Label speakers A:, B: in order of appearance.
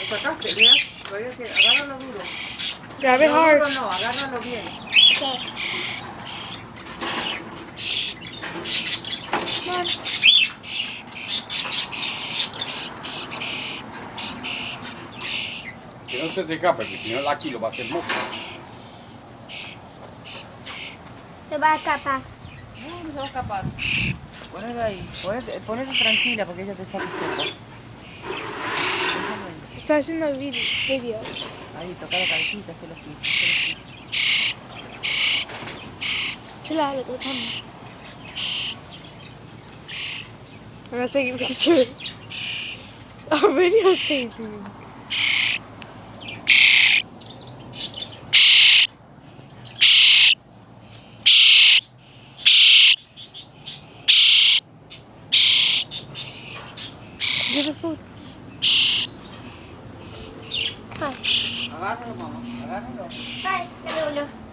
A: sacaste, mira. Todavía que agárralo duro.
B: Grab it
A: No,
B: hard.
A: duro no, agárralo bien.
C: Okay. Come on.
D: Que no se te escape, porque si no aquí lo va a hacer mosca.
C: Se va a escapar.
A: No, no se va a escapar. Ponelo ahí. Ponete tranquila porque ella te saca un poco. Déjalo ahí.
B: Está haciendo video.
A: Ahí, toca la cabecita, hazlo así. Hazlo así.
B: Chila, lo tratamos. I'm gonna take a picture. I'm videotaping. Give her food.
C: Ay,
A: Agárralo, mamá. Agárralo.
C: ay, dale uno.